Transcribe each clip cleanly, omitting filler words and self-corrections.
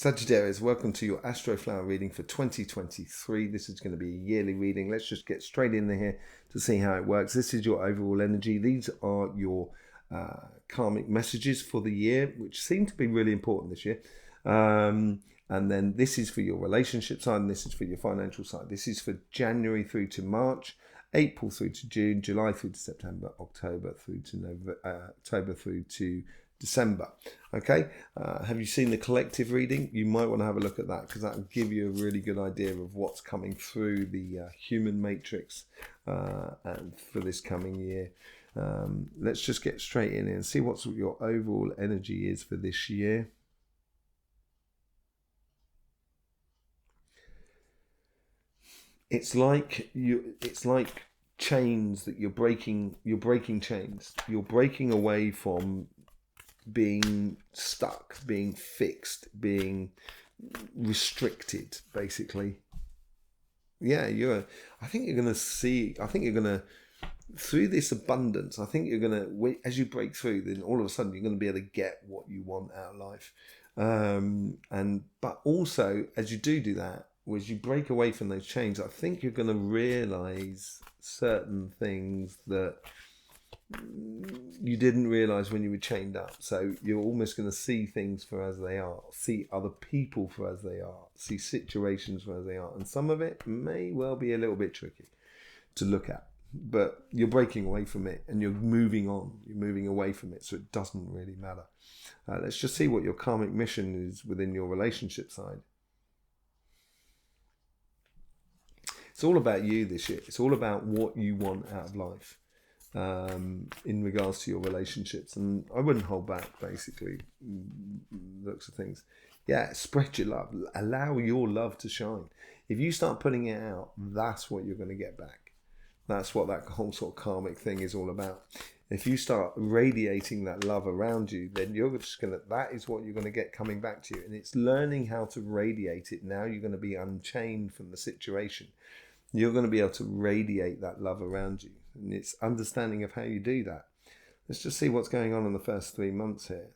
Sagittarius, welcome to your Astroflower reading for 2023. This is going to be a yearly reading. Let's just get straight in here to see how it works. This is your overall energy. These are your karmic messages for the year, which seem to be really important this year. And then this is for your relationship side, and this is for your financial side. This is for January through to March, April through to June, July through to September, October through to October through to December. Okay, have you seen the collective reading? You might want to have a look at that, because that will give you a really good idea of what's coming through the human matrix and for this coming year. Let's just get straight in and see what your overall energy is for this year. It's like chains that you're breaking. You're breaking chains. You're breaking away from being stuck, being fixed, being restricted, basically. Yeah, I think you're going to, through this abundance, I think you're going to, as you break through, then all of a sudden you're going to be able to get what you want out of life. But also, as you do that, as you break away from those chains, I think you're going to realize certain things that you didn't realize when you were chained up. So you're almost going to see things for as they are, see other people for as they are, see situations for as they are, and some of it may well be a little bit tricky to look at, but you're breaking away from it and you're moving on, you're moving away from it, so it doesn't really matter. Let's just see what your karmic mission is within your relationship side. It's all about you this year. It's all about what you want out of life. In regards to your relationships, and I wouldn't hold back, basically. Looks of things. Yeah, spread your love, allow your love to shine. If you start putting it out, that's what you're going to get back. That's what that whole sort of karmic thing is all about. If you start radiating that love around you, then you're just going to, that is what you're going to get coming back to you. And it's learning how to radiate it. Now you're going to be unchained from the situation. You're going to be able to radiate that love around you. And it's understanding of how you do that. Let's just see what's going on in the first 3 months here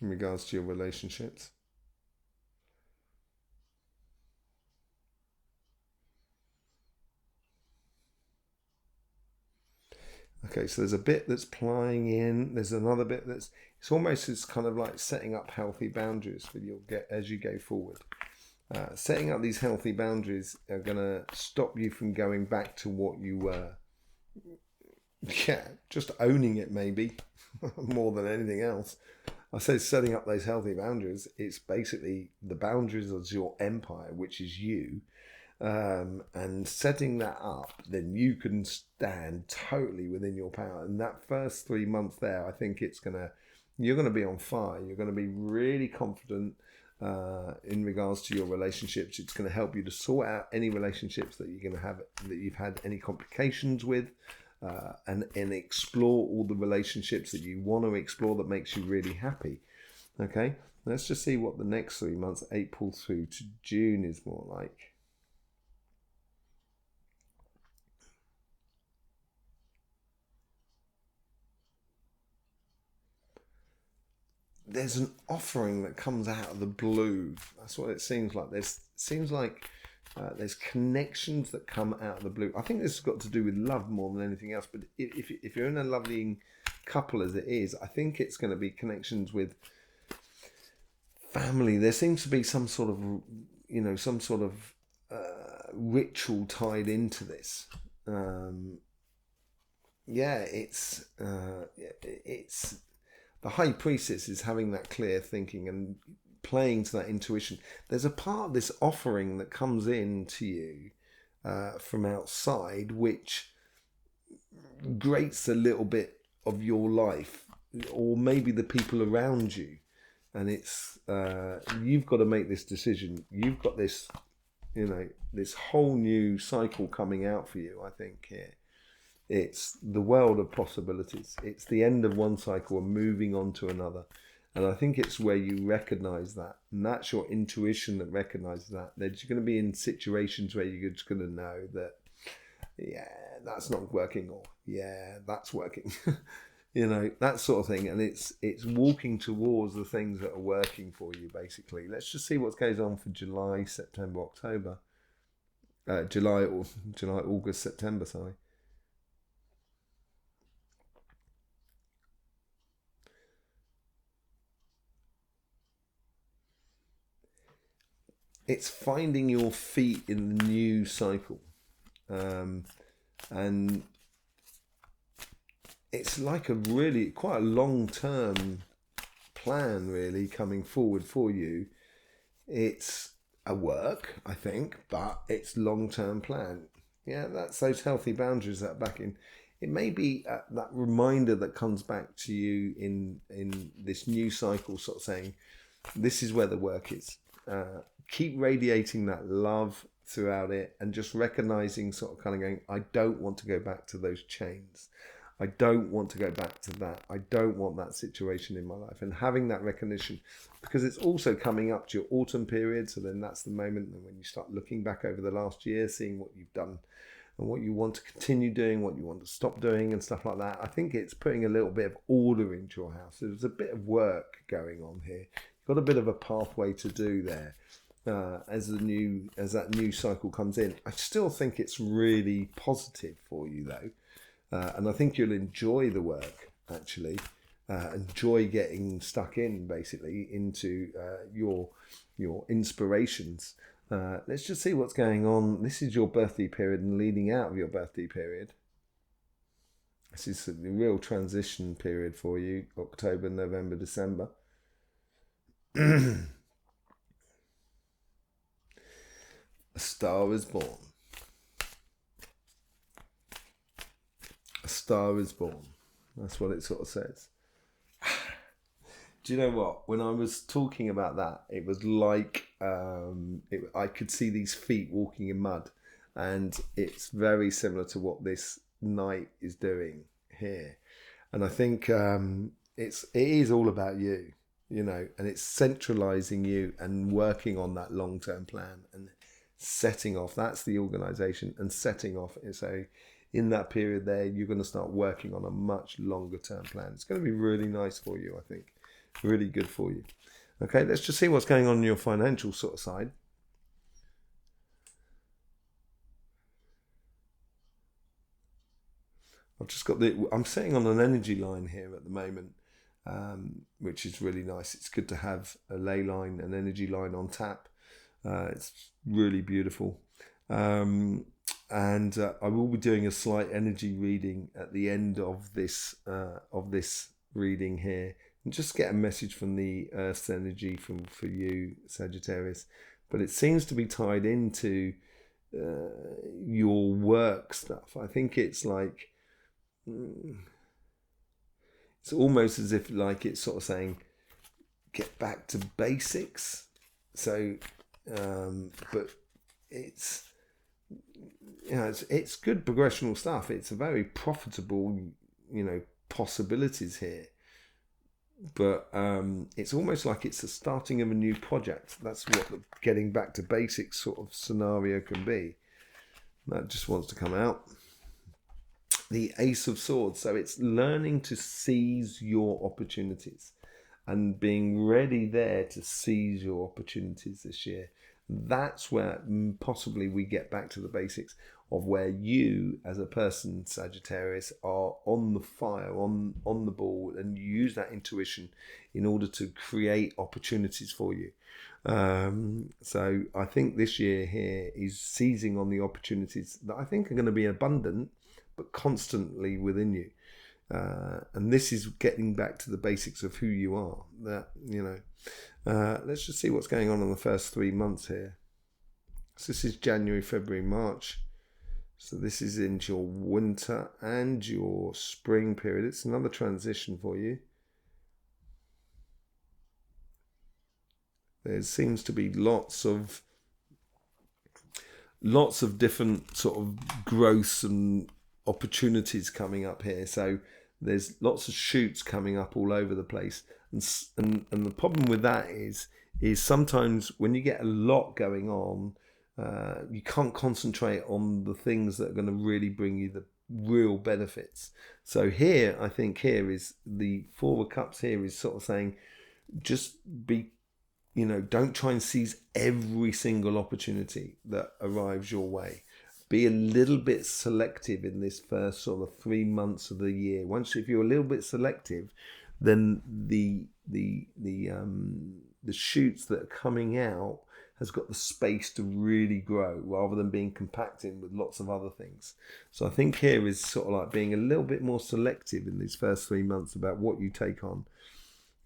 in regards to your relationships. Okay, so there's a bit that's plying in. There's another bit it's kind of like setting up healthy boundaries that you'll get as you go forward. Setting up these healthy boundaries are going to stop you from going back to what you were. Yeah, just owning it, maybe, more than anything else. I say setting up those healthy boundaries, it's basically the boundaries of your empire, which is you. And setting that up, then you can stand totally within your power. And that first 3 months there, I think you're going to be on fire. You're going to be really confident. In regards to your relationships, it's going to help you to sort out any relationships that you're going to have, that you've had any complications with, and explore all the relationships that you want to explore that makes you really happy. Okay, let's just see what the next 3 months, April through to June, is more like. There's an offering that comes out of the blue. That's what it seems like. There's connections that come out of the blue. I think this has got to do with love more than anything else. But if you're in a loving couple as it is, I think it's going to be connections with family. There seems to be some sort of ritual tied into this. It's the high priestess is having that clear thinking and playing to that intuition. There's a part of this offering that comes in to you from outside, which grates a little bit of your life, or maybe the people around you. And it's you've got to make this decision. You've got this, this whole new cycle coming out for you, I think, here. It's the world of possibilities. It's the end of one cycle and moving on to another. And I think it's where you recognize that. And that's your intuition that recognizes that. That you're going to be in situations where you're just going to know that, yeah, that's not working, or yeah, that's working. you know, that sort of thing. And it's walking towards the things that are working for you, basically. Let's just see what goes on for July, September, October. July, August, September, sorry. It's finding your feet in the new cycle. And it's like a really quite a long-term plan really coming forward for you. It's a work, I think, but it's long-term plan. Yeah, that's those healthy boundaries that back in. It may be that reminder that comes back to you in this new cycle, sort of saying, this is where the work is. Keep radiating that love throughout it, and just recognizing, sort of kind of going, I don't want to go back to those chains. I don't want to go back to that. I don't want that situation in my life. And having that recognition, because it's also coming up to your autumn period. So then that's the moment when you start looking back over the last year, seeing what you've done and what you want to continue doing, what you want to stop doing and stuff like that. I think it's putting a little bit of order into your house. There's a bit of work going on here. You've got a bit of a pathway to do there. As that new cycle comes in, I still think it's really positive for you though, and I think you'll enjoy the work actually, enjoy getting stuck in basically into your inspirations. Let's just see what's going on. This is your birthday period and leading out of your birthday period. This is a real transition period for you, October, November, December. A star is born. A star is born. That's what it sort of says. Do you know what? When I was talking about that, it was like I could see these feet walking in mud, and it's very similar to what this knight is doing here. And I think it is all about you, you know, and it's centralizing you and working on that long-term plan and setting off. That's the organization, and setting off. So in that period there, you're going to start working on a much longer term plan. It's going to be really nice for you, I think. Really good for you. Okay, let's just see what's going on in your financial sort of side. I've just got I'm sitting on an energy line here at the moment, which is really nice. It's good to have a ley line, an energy line on tap. It's really beautiful. And I will be doing a slight energy reading at the end of this reading here, and just get a message from the Earth's energy for you, Sagittarius. But it seems to be tied into your work stuff. I think it's like it's almost as if like it's sort of saying get back to basics. So but it's, you know, it's good progressional stuff. It's a very profitable, you know, possibilities here. But it's almost like it's the starting of a new project. That's what the getting back to basics sort of scenario can be. That just wants to come out. The Ace of Swords. So it's learning to seize your opportunities and being ready there to seize your opportunities this year. That's where possibly we get back to the basics of where you as a person, Sagittarius, are on the fire, on the ball, and you use that intuition in order to create opportunities for you. So I think this year here is seizing on the opportunities that I think are going to be abundant, but constantly within you. And this is getting back to the basics of who you are. That, you know, let's just see what's going on in the first 3 months here. So this is January, February, March. So this is into your winter and your spring period. It's another transition for you. There seems to be lots of different sort of growths and opportunities coming up here. So there's lots of shoots coming up all over the place, and the problem with that is sometimes when you get a lot going on, you can't concentrate on the things that are going to really bring you real benefits. So here, I think here is the Four of Cups here is sort of saying, just be, don't try and seize every single opportunity that arrives your way. Be a little bit selective in this first sort of 3 months of the year. If you're a little bit selective, then the shoots that are coming out has got the space to really grow rather than being compacted with lots of other things. So I think here is sort of like being a little bit more selective in these first 3 months about what you take on.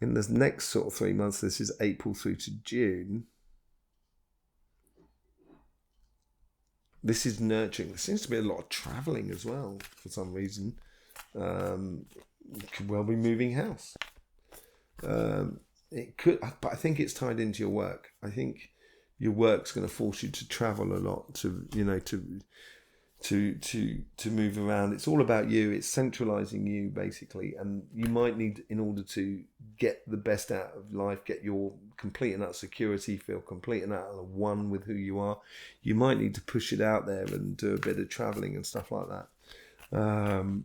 In the next sort of 3 months, this is April through to June. This is nurturing. There seems to be a lot of traveling as well for some reason. Could well be moving house. It could, but I think it's tied into your work. I think your work's going to force you to travel a lot, to move around. It's all about you. It's centralizing you basically, and you might need, in order to get the best out of life, get your complete and utter security, feel complete and utter one with who you are, you might need to push it out there and do a bit of traveling and stuff like that.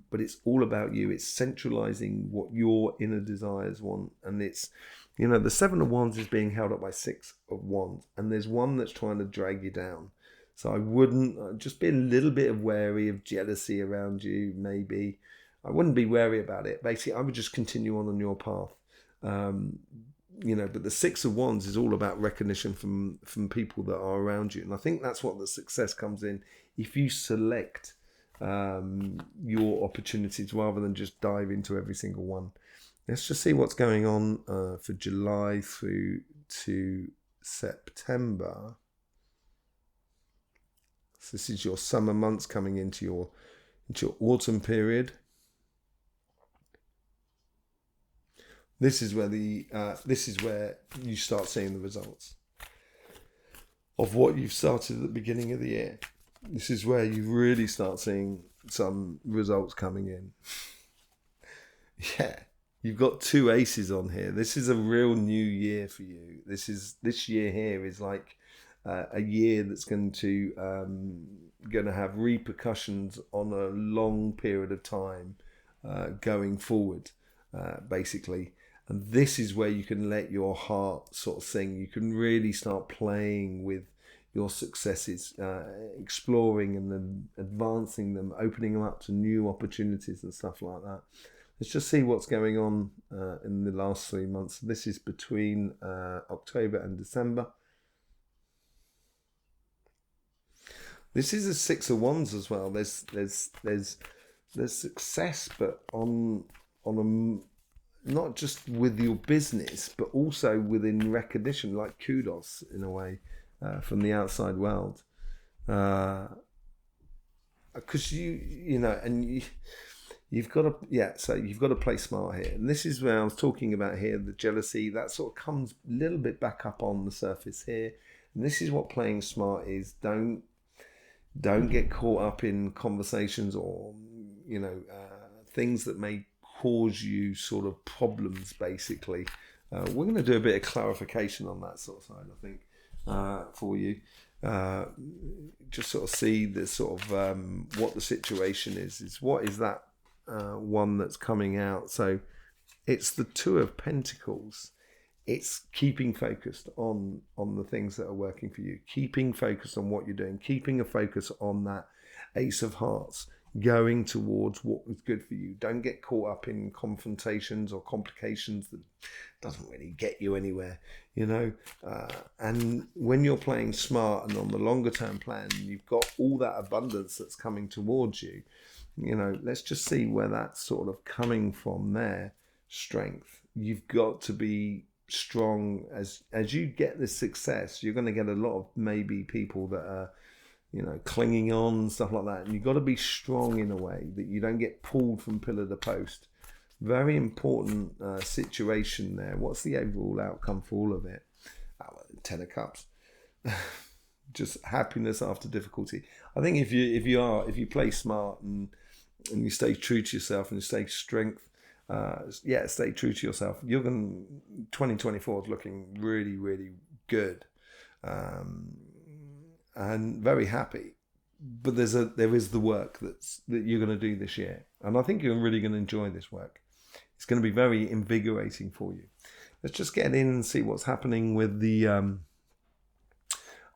But it's all about you. It's centralizing what your inner desires want, and it's, the Seven of Wands is being held up by Six of Wands, and there's one that's trying to drag you down. So I wouldn't, just be a little bit wary of jealousy around you, maybe. I wouldn't be wary about it. Basically, I would just continue on your path. But the Six of Wands is all about recognition from people that are around you. And I think that's what the success comes in. If you select your opportunities rather than just dive into every single one. Let's just see what's going on for July through to September. So this is your summer months coming into your autumn period. This is where you start seeing the results of what you've started at the beginning of the year. This is where you really start seeing some results coming in. Yeah, you've got two aces on here. This is a real new year for you. This year here is like a year that's going to have repercussions on a long period of time going forward, basically. And this is where you can let your heart sort of sing. You can really start playing with your successes, exploring and then advancing them, opening them up to new opportunities and stuff like that. Let's just see what's going on in the last 3 months. This is between October and December. This is a Six of Wands as well. There's success, but on a, not just with your business, but also within recognition, like kudos in a way from the outside world. Because you've got to play smart here, and this is where I was talking about here. The jealousy that sort of comes a little bit back up on the surface here, and this is what playing smart is. Don't get caught up in conversations or things that may cause you sort of problems. Basically, we're going to do a bit of clarification on that sort of side, I think, for you. Just sort of see the sort of what the situation is what is that one that's coming out. So it's the Two of Pentacles. It's keeping focused on the things that are working for you, keeping focused on what you're doing, keeping a focus on that Ace of Hearts, going towards what was good for you. Don't get caught up in confrontations or complications that doesn't really get you anywhere, and when you're playing smart and on the longer term plan, you've got all that abundance that's coming towards you. Let's just see where that's sort of coming from there. Strength. You've got to be strong. As you get this success, you're going to get a lot of maybe people that are clinging on, stuff like that, and you've got to be strong in a way that you don't get pulled from pillar to post. Very important situation there. What's the overall outcome for all of it? Ten of Cups. Just happiness after difficulty. I think if you play smart and you stay true to yourself and you stay stay true to yourself, you're going 2024 is looking really, really good, and very happy. but there is the work that you're going to do this year, and I think you're really going to enjoy this work. It's going to be very invigorating for you. Let's just get in and see what's happening with the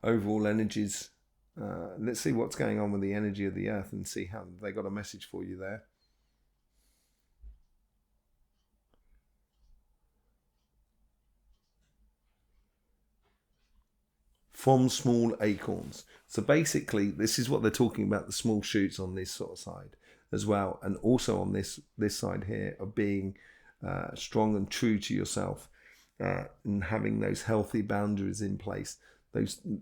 overall energies. Let's see what's going on with the energy of the earth and see how they got a message for you there. From small acorns. So basically, this is what they're talking about, the small shoots on this sort of side as well. And also on this side here of being strong and true to yourself and having those healthy boundaries in place.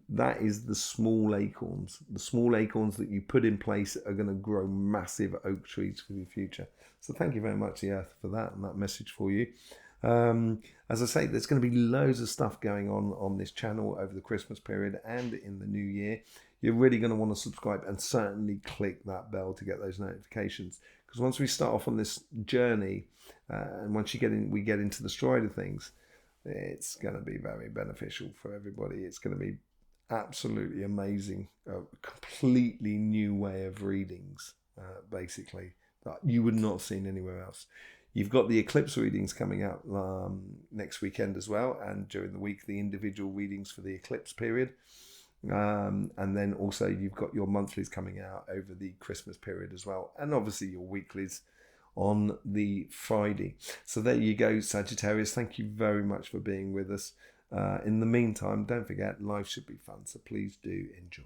That is the small acorns. The small acorns that you put in place are going to grow massive oak trees for the future. So thank you very much, the earth, for that and that message for you. As I say, there's going to be loads of stuff going on this channel over the Christmas period and in the new year. You're really going to want to subscribe and certainly click that bell to get those notifications, because once we start off on this journey and once we get into the stride of things, it's going to be very beneficial for everybody. It's going to be absolutely amazing, a completely new way of readings, basically, that you would not have seen anywhere else. You've got the eclipse readings coming out next weekend as well, and during the week the individual readings for the eclipse period, and then also you've got your monthlies coming out over the Christmas period as well, and obviously your weeklies on the Friday. So there you go, Sagittarius. Thank you very much for being with us. In the meantime, don't forget, life should be fun, so please do enjoy.